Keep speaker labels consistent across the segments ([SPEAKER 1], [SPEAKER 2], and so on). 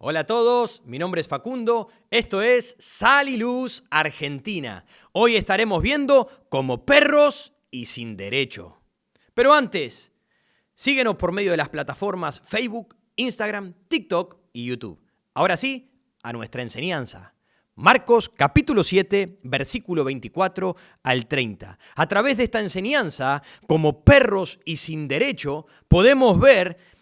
[SPEAKER 1] Hola a todos, mi nombre es Facundo, esto es Sal y Luz Argentina. Hoy estaremos viendo Como perros y sin derecho. Pero antes, síguenos por medio de las plataformas Facebook, Instagram, TikTok y YouTube. Ahora sí, a nuestra enseñanza. Marcos capítulo 7, versículo 24 al 30. A través de esta enseñanza, como perros y sin derecho, podemos ver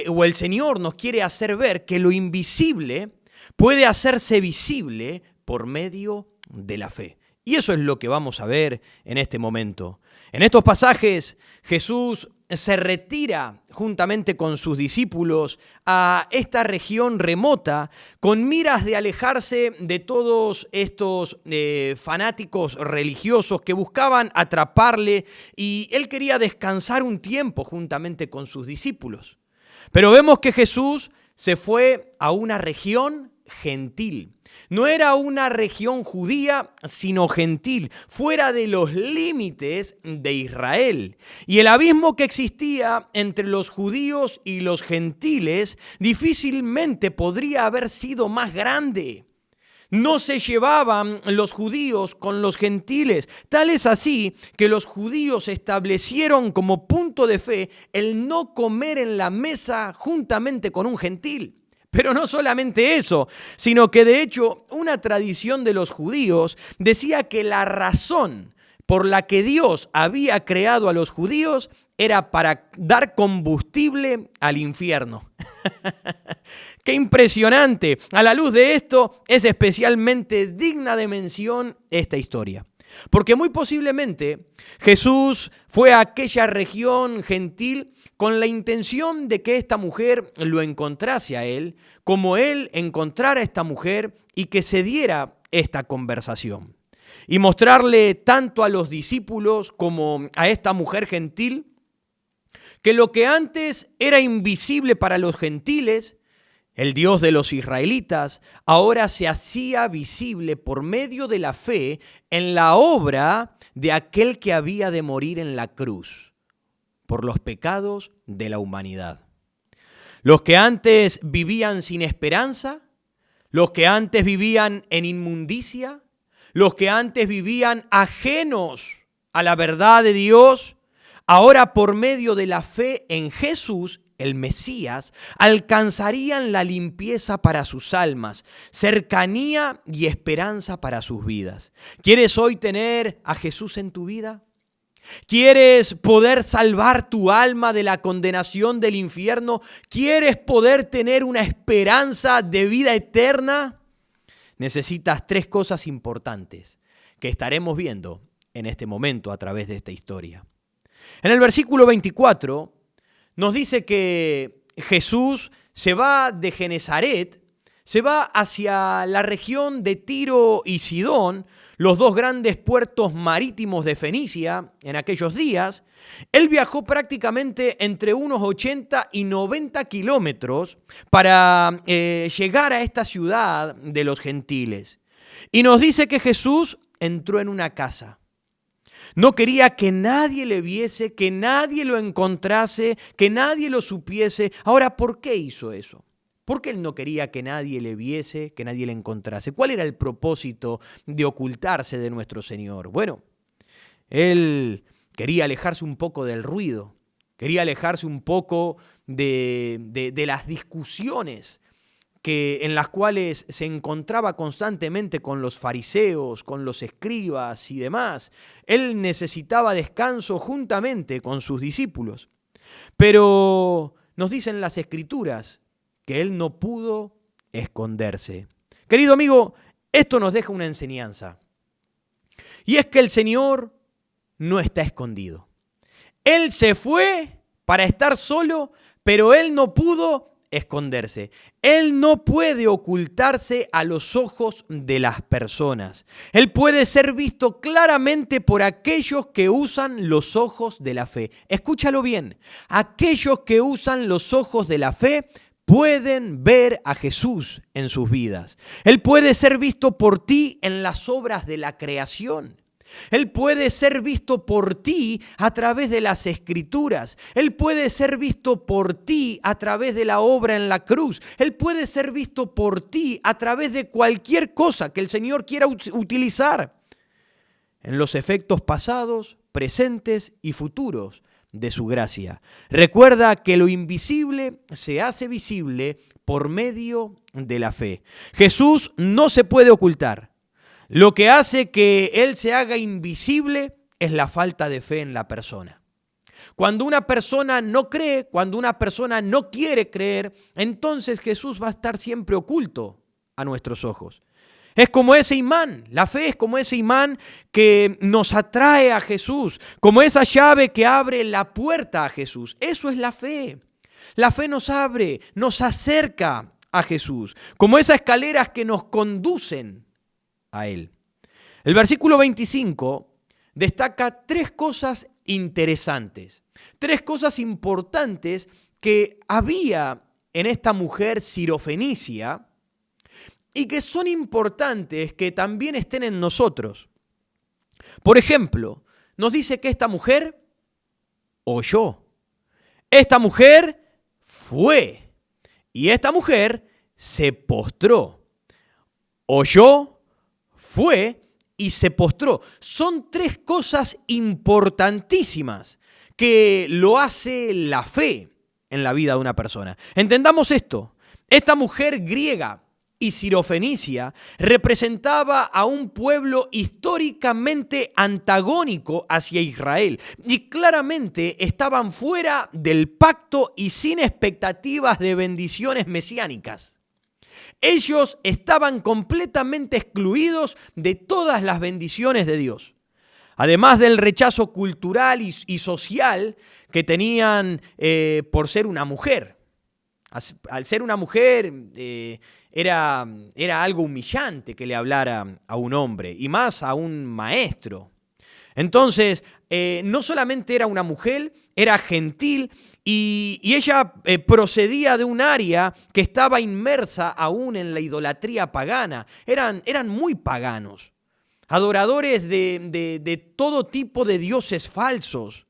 [SPEAKER 1] o el Señor nos quiere hacer ver que lo invisible puede hacerse visible por medio de la fe. Y eso es lo que vamos a ver en este momento. En estos pasajes, Jesús se retira juntamente con sus discípulos a esta región remota con miras de alejarse de todos estos fanáticos religiosos que buscaban atraparle, y él quería descansar un tiempo juntamente con sus discípulos. Pero vemos que Jesús se fue a una región gentil. No era una región judía, sino gentil, fuera de los límites de Israel. Y el abismo que existía entre los judíos y los gentiles difícilmente podría haber sido más grande. No se llevaban los judíos con los gentiles. Tal es así que los judíos establecieron como punto de fe el no comer en la mesa juntamente con un gentil. Pero no solamente eso, sino que de hecho una tradición de los judíos decía que la razón por la que Dios había creado a los judíos era para dar combustible al infierno. ¡Qué impresionante! A la luz de esto, es especialmente digna de mención esta historia. Porque muy posiblemente Jesús fue a aquella región gentil con la intención de que esta mujer lo encontrase a él, como él encontrara a esta mujer y que se diera esta conversación. Y mostrarle tanto a los discípulos como a esta mujer gentil que lo que antes era invisible para los gentiles, el Dios de los israelitas, ahora se hacía visible por medio de la fe en la obra de aquel que había de morir en la cruz por los pecados de la humanidad. Los que antes vivían sin esperanza, los que antes vivían en inmundicia, los que antes vivían ajenos a la verdad de Dios, ahora por medio de la fe en Jesús, el Mesías, alcanzarían la limpieza para sus almas, cercanía y esperanza para sus vidas. ¿Quieres hoy tener a Jesús en tu vida? ¿Quieres poder salvar tu alma de la condenación del infierno? ¿Quieres poder tener una esperanza de vida eterna? Necesitas tres cosas importantes que estaremos viendo en este momento a través de esta historia. En el versículo 24 nos dice que Jesús se va de Genezaret, se va hacia la región de Tiro y Sidón, los dos grandes puertos marítimos de Fenicia en aquellos días. Él viajó prácticamente entre unos 80 y 90 kilómetros para llegar a esta ciudad de los gentiles. Y nos dice que Jesús entró en una casa. No quería que nadie le viese, que nadie lo encontrase, que nadie lo supiese. Ahora, ¿por qué hizo eso? ¿Por qué él no quería que nadie le viese, que nadie le encontrase? ¿Cuál era el propósito de ocultarse de nuestro Señor? Bueno, él quería alejarse un poco del ruido, quería alejarse un poco de las discusiones en las cuales se encontraba constantemente con los fariseos, con los escribas y demás. Él necesitaba descanso juntamente con sus discípulos. Pero nos dicen las Escrituras que él no pudo esconderse. Querido amigo, esto nos deja una enseñanza. Y es que el Señor no está escondido. Él se fue para estar solo, pero él no pudo esconderse. Él no puede ocultarse a los ojos de las personas. Él puede ser visto claramente por aquellos que usan los ojos de la fe. Escúchalo bien. Aquellos que usan los ojos de la fe pueden ver a Jesús en sus vidas. Él puede ser visto por ti en las obras de la creación. Él puede ser visto por ti a través de las Escrituras. Él puede ser visto por ti a través de la obra en la cruz. Él puede ser visto por ti a través de cualquier cosa que el Señor quiera utilizar en los efectos pasados, presentes y futuros de su gracia. Recuerda que lo invisible se hace visible por medio de la fe. Jesús no se puede ocultar. Lo que hace que Él se haga invisible es la falta de fe en la persona. Cuando una persona no cree, cuando una persona no quiere creer, entonces Jesús va a estar siempre oculto a nuestros ojos. Es como ese imán, la fe es como ese imán que nos atrae a Jesús, como esa llave que abre la puerta a Jesús. Eso es la fe. La fe nos abre, nos acerca a Jesús, como esas escaleras que nos conducen a Él. El versículo 25 destaca tres cosas interesantes, tres cosas importantes que había en esta mujer sirofenicia y que son importantes que también estén en nosotros. Por ejemplo, nos dice que esta mujer oyó, esta mujer fue y esta mujer se postró. Oyó, fue y se postró. Son tres cosas importantísimas que lo hace la fe en la vida de una persona. Entendamos esto. Esta mujer griega y sirofenicia representaba a un pueblo históricamente antagónico hacia Israel y claramente estaban fuera del pacto y sin expectativas de bendiciones mesiánicas. Ellos estaban completamente excluidos de todas las bendiciones de Dios. Además del rechazo cultural y social que tenían por ser una mujer. Al ser una mujer era algo humillante que le hablara a un hombre y más a un maestro. Entonces, no solamente era una mujer, era gentil y ella procedía de un área que estaba inmersa aún en la idolatría pagana. Eran muy paganos, adoradores de todo tipo de dioses falsos.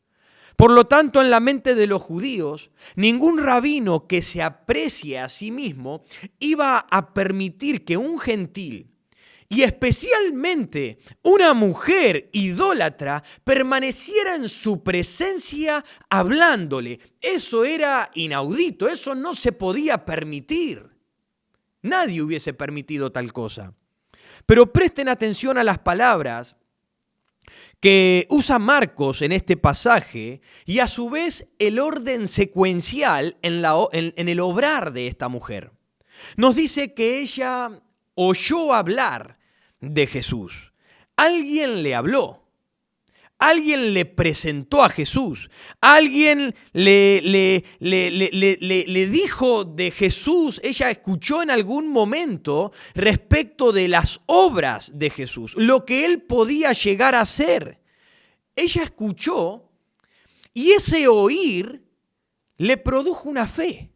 [SPEAKER 1] Por lo tanto, en la mente de los judíos, ningún rabino que se aprecie a sí mismo iba a permitir que un gentil y especialmente una mujer idólatra permaneciera en su presencia hablándole. Eso era inaudito, eso no se podía permitir. Nadie hubiese permitido tal cosa. Pero presten atención a las palabras que usa Marcos en este pasaje y a su vez el orden secuencial en el obrar de esta mujer. Nos dice que ella oyó hablar de Jesús. Alguien le habló. Alguien le presentó a Jesús. Alguien le dijo de Jesús. Ella escuchó en algún momento respecto de las obras de Jesús, lo que él podía llegar a ser. Ella escuchó y ese oír le produjo una fe.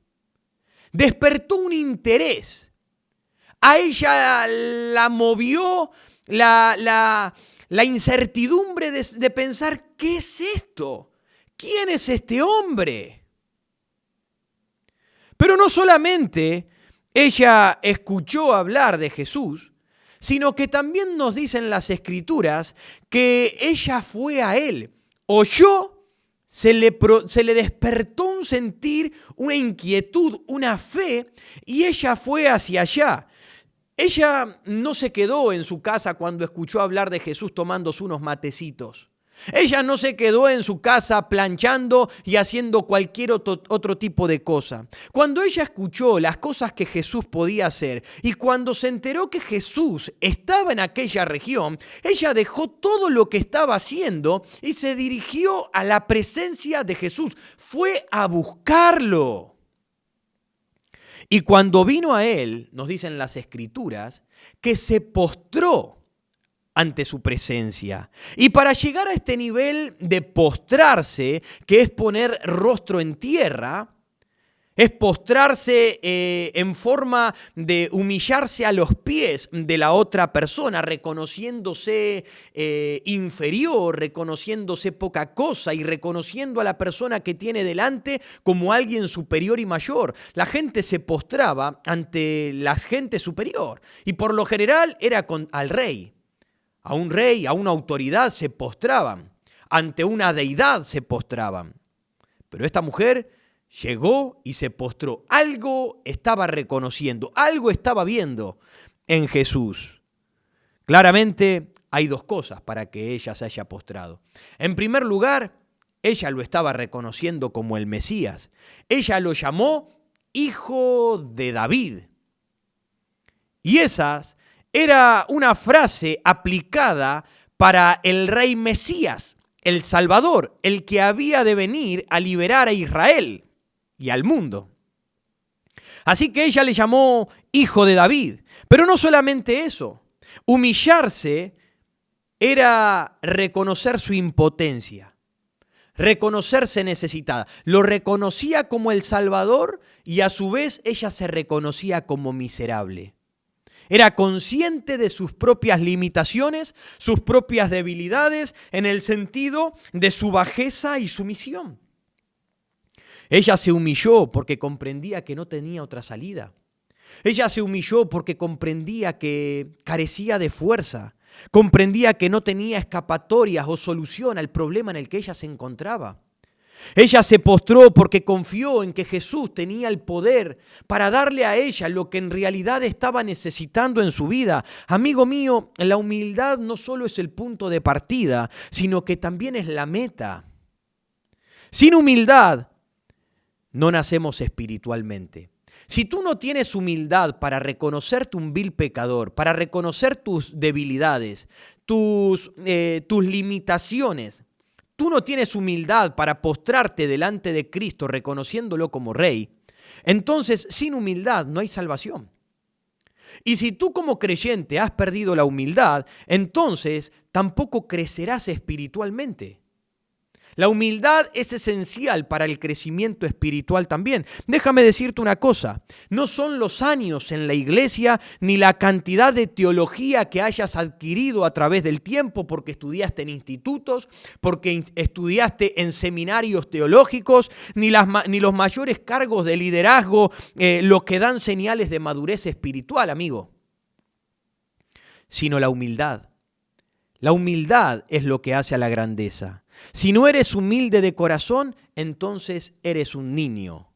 [SPEAKER 1] Despertó un interés. A ella la movió la incertidumbre de pensar, ¿qué es esto? ¿Quién es este hombre? Pero no solamente ella escuchó hablar de Jesús, sino que también nos dicen las Escrituras que ella fue a él, oyó, se le despertó un sentir, una inquietud, una fe, y ella fue hacia allá. Ella no se quedó en su casa cuando escuchó hablar de Jesús tomándose unos matecitos. Ella no se quedó en su casa planchando y haciendo cualquier otro tipo de cosa. Cuando ella escuchó las cosas que Jesús podía hacer y cuando se enteró que Jesús estaba en aquella región, ella dejó todo lo que estaba haciendo y se dirigió a la presencia de Jesús. Fue a buscarlo. Y cuando vino a él, nos dicen las Escrituras, que se postró ante su presencia. Y para llegar a este nivel de postrarse, que es poner rostro en tierra, es postrarse en forma de humillarse a los pies de la otra persona, reconociéndose inferior, reconociéndose poca cosa y reconociendo a la persona que tiene delante como alguien superior y mayor. La gente se postraba ante la gente superior y por lo general era al rey. A un rey, a una autoridad se postraban, ante una deidad se postraban. Pero esta mujer llegó y se postró. Algo estaba reconociendo, algo estaba viendo en Jesús. Claramente hay dos cosas para que ella se haya postrado. En primer lugar, ella lo estaba reconociendo como el Mesías. Ella lo llamó Hijo de David. Y esa era una frase aplicada para el rey Mesías, el Salvador, el que había de venir a liberar a Israel y al mundo. Así que ella le llamó Hijo de David. Pero no solamente eso. Humillarse era reconocer su impotencia, reconocerse necesitada. Lo reconocía como el Salvador y a su vez ella se reconocía como miserable. Era consciente de sus propias limitaciones, sus propias debilidades, en el sentido de su bajeza y sumisión. Ella se humilló porque comprendía que no tenía otra salida. Ella se humilló porque comprendía que carecía de fuerza, comprendía que no tenía escapatorias o solución al problema en el que ella se encontraba. Ella se postró porque confió en que Jesús tenía el poder para darle a ella lo que en realidad estaba necesitando en su vida. Amigo mío, la humildad no solo es el punto de partida, sino que también es la meta. Sin humildad no nacemos espiritualmente. Si tú no tienes humildad para reconocerte un vil pecador, para reconocer tus debilidades, tus limitaciones, tú no tienes humildad para postrarte delante de Cristo reconociéndolo como Rey, entonces sin humildad no hay salvación. Y si tú como creyente has perdido la humildad, entonces tampoco crecerás espiritualmente. La humildad es esencial para el crecimiento espiritual también. Déjame decirte una cosa, no son los años en la iglesia ni la cantidad de teología que hayas adquirido a través del tiempo porque estudiaste en institutos, porque estudiaste en seminarios teológicos, ni los mayores cargos de liderazgo los que dan señales de madurez espiritual, amigo, sino la humildad. La humildad es lo que hace a la grandeza. Si no eres humilde de corazón, entonces eres un niño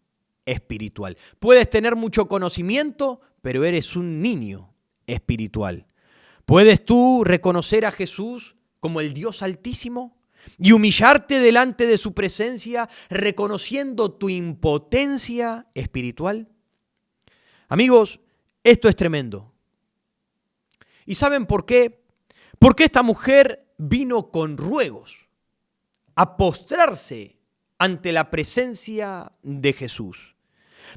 [SPEAKER 1] espiritual. Puedes tener mucho conocimiento, pero eres un niño espiritual. ¿Puedes tú reconocer a Jesús como el Dios Altísimo y humillarte delante de su presencia, reconociendo tu impotencia espiritual? Amigos, esto es tremendo. ¿Y saben por qué? Porque esta mujer vino con ruegos a postrarse ante la presencia de Jesús.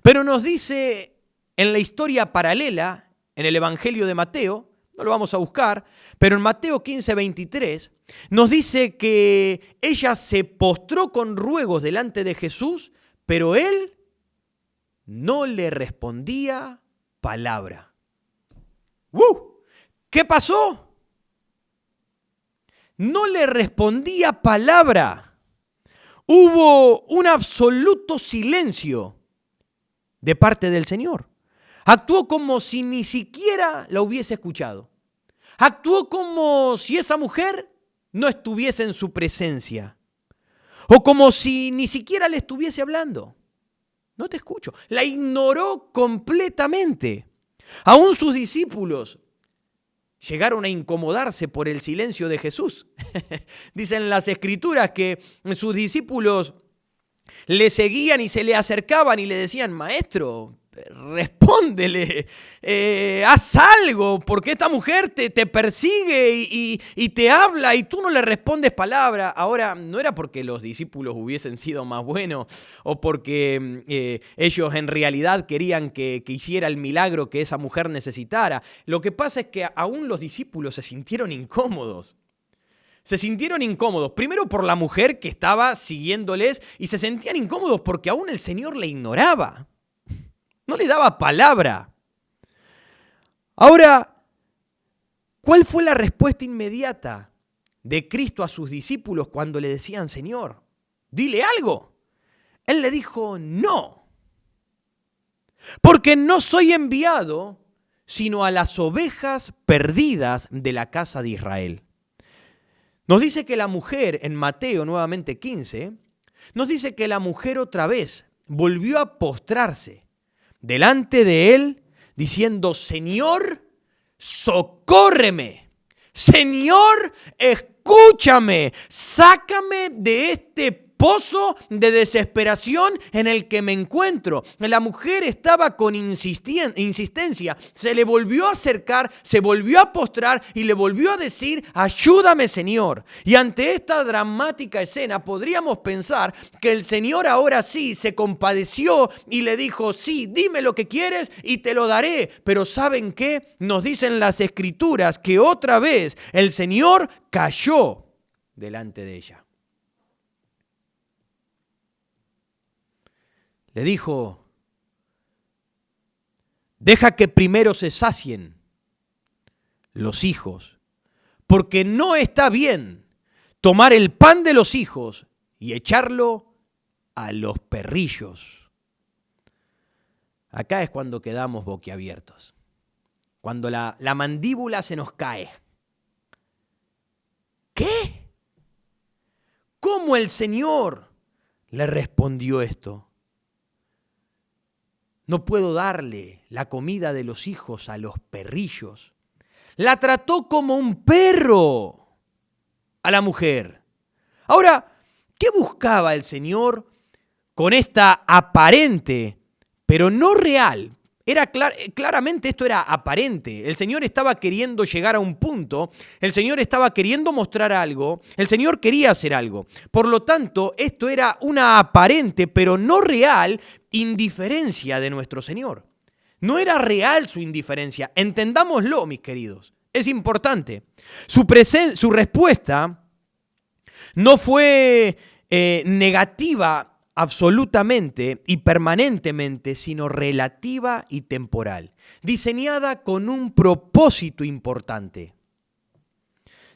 [SPEAKER 1] Pero nos dice en la historia paralela, en el Evangelio de Mateo, no lo vamos a buscar, pero en Mateo 15:23, nos dice que ella se postró con ruegos delante de Jesús, pero él no le respondía palabra. ¿Qué pasó? No le respondía palabra. Hubo un absoluto silencio de parte del Señor. Actuó como si ni siquiera la hubiese escuchado. Actuó como si esa mujer no estuviese en su presencia. O como si ni siquiera le estuviese hablando. No te escucho. La ignoró completamente. Aún sus discípulos llegaron a incomodarse por el silencio de Jesús. Dicen las Escrituras que sus discípulos le seguían y se le acercaban y le decían: Maestro, respóndele, haz algo, porque esta mujer te persigue y te habla y tú no le respondes palabra. Ahora, no era porque los discípulos hubiesen sido más buenos o porque ellos en realidad querían que hiciera el milagro que esa mujer necesitara. Lo que pasa es que aún los discípulos se sintieron incómodos. Se sintieron incómodos, primero por la mujer que estaba siguiéndoles y se sentían incómodos porque aún el Señor le ignoraba. no le daba palabra. Ahora, ¿cuál fue la respuesta inmediata de Cristo a sus discípulos cuando le decían, Señor, dile algo? Él le dijo, no, porque no soy enviado sino a las ovejas perdidas de la casa de Israel. Nos dice que la mujer, en Mateo nuevamente 15, nos dice que la mujer otra vez volvió a postrarse delante de él diciendo, Señor, socórreme. Señor, escúchame. Sácame de este pozo de desesperación en el que me encuentro. La mujer estaba con insistencia, se le volvió a acercar, se volvió a postrar y le volvió a decir, ayúdame, Señor. Y ante esta dramática escena podríamos pensar que el Señor ahora sí se compadeció y le dijo, sí, dime lo que quieres y te lo daré. Pero ¿saben qué? Nos dicen las Escrituras que otra vez el Señor cayó delante de ella. Le dijo, deja que primero se sacien los hijos, porque no está bien tomar el pan de los hijos y echarlo a los perrillos. Acá es cuando quedamos boquiabiertos, cuando la mandíbula se nos cae. ¿Qué? ¿Cómo el Señor le respondió esto? No puedo darle la comida de los hijos a los perrillos. La trató como un perro a la mujer. Ahora, ¿qué buscaba el Señor con esta aparente, pero no real? Claramente esto era aparente. El Señor estaba queriendo llegar a un punto, el Señor estaba queriendo mostrar algo, el Señor quería hacer algo. Por lo tanto, esto era una aparente, pero no real, indiferencia de nuestro Señor. No era real su indiferencia. Entendámoslo, mis queridos. Es importante. Su respuesta no fue negativa absolutamente y permanentemente, sino relativa y temporal, diseñada con un propósito importante,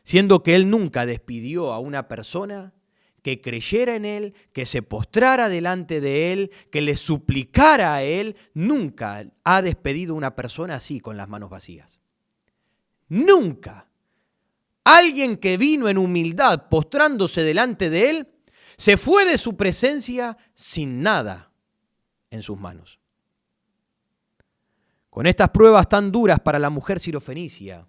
[SPEAKER 1] siendo que Él nunca despidió a una persona que creyera en Él, que se postrara delante de Él, que le suplicara a Él. Nunca ha despedido a una persona así con las manos vacías. Nunca. Alguien que vino en humildad postrándose delante de Él, se fue de su presencia sin nada en sus manos. Con estas pruebas tan duras para la mujer sirofenicia,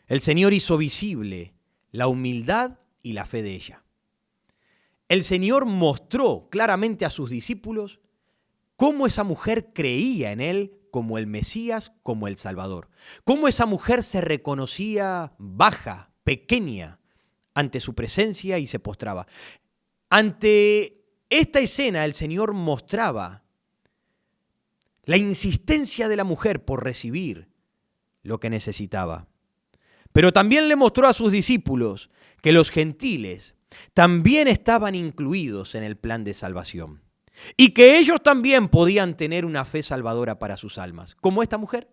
[SPEAKER 1] el Señor hizo visible la humildad y la fe de ella. El Señor mostró claramente a sus discípulos cómo esa mujer creía en Él como el Mesías, como el Salvador. Cómo esa mujer se reconocía baja, pequeña, ante su presencia y se postraba. Ante esta escena el Señor mostraba la insistencia de la mujer por recibir lo que necesitaba. Pero también le mostró a sus discípulos que los gentiles también estaban incluidos en el plan de salvación y que ellos también podían tener una fe salvadora para sus almas, como esta mujer.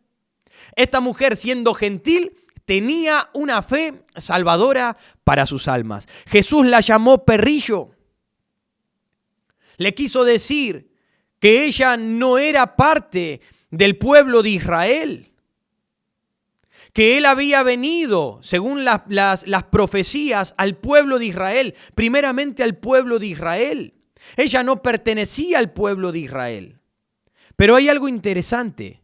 [SPEAKER 1] Esta mujer, siendo gentil, tenía una fe salvadora para sus almas. Jesús la llamó perrillo. Le quiso decir que ella no era parte del pueblo de Israel, que Él había venido, según las profecías, al pueblo de Israel, primeramente al pueblo de Israel. Ella no pertenecía al pueblo de Israel. Pero hay algo interesante,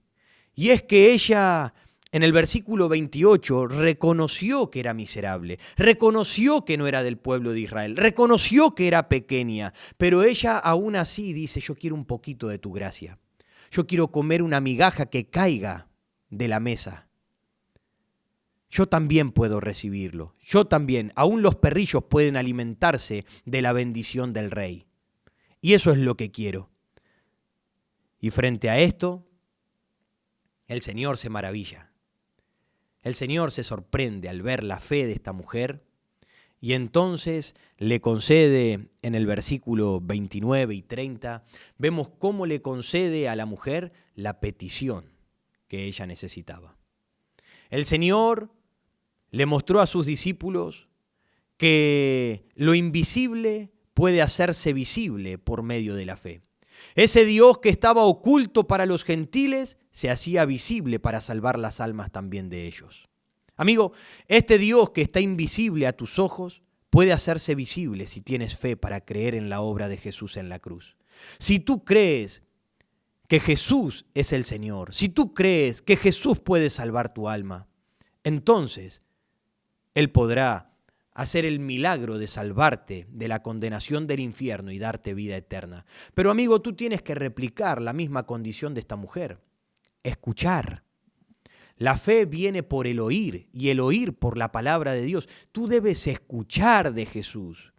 [SPEAKER 1] y es que ella, en el versículo 28, reconoció que era miserable, reconoció que no era del pueblo de Israel, reconoció que era pequeña, pero ella aún así dice, yo quiero un poquito de tu gracia, yo quiero comer una migaja que caiga de la mesa. Yo también puedo recibirlo, yo también, aún los perrillos pueden alimentarse de la bendición del Rey. Y eso es lo que quiero. Y frente a esto, el Señor se maravilla. El Señor se sorprende al ver la fe de esta mujer Y entonces le concede en el versículo 29 y 30, vemos cómo le concede a la mujer la petición que ella necesitaba. El Señor le mostró a sus discípulos que lo invisible puede hacerse visible por medio de la fe. Ese Dios que estaba oculto para los gentiles se hacía visible para salvar las almas también de ellos. Amigo, este Dios que está invisible a tus ojos puede hacerse visible si tienes fe para creer en la obra de Jesús en la cruz. Si tú crees que Jesús es el Señor, si tú crees que Jesús puede salvar tu alma, entonces Él podrá hacer el milagro de salvarte de la condenación del infierno y darte vida eterna. Pero amigo, tú tienes que replicar la misma condición de esta mujer, escuchar. La fe viene por el oír y el oír por la palabra de Dios. Tú debes escuchar de Jesús.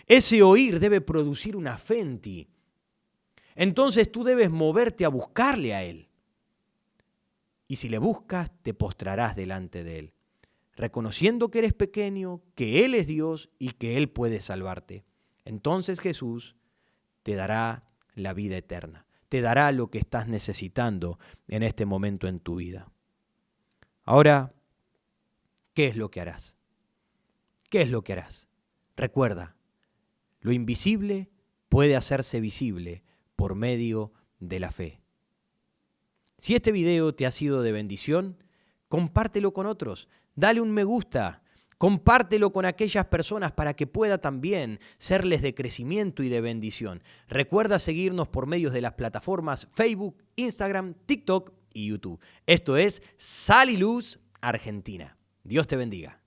[SPEAKER 1] Ese oír debe producir una fe en ti. Entonces tú debes moverte a buscarle a Él. Y si le buscas, te postrarás delante de Él, reconociendo que eres pequeño, que Él es Dios y que Él puede salvarte. Entonces Jesús te dará la vida eterna, te dará lo que estás necesitando en este momento en tu vida. Ahora, ¿qué es lo que harás? ¿Qué es lo que harás? Recuerda, lo invisible puede hacerse visible por medio de la fe. Si este video te ha sido de bendición, compártelo con otros, dale un me gusta, compártelo con aquellas personas para que pueda también serles de crecimiento y de bendición. Recuerda seguirnos por medios de las plataformas Facebook, Instagram, TikTok y YouTube. Esto es Sal y Luz Argentina. Dios te bendiga.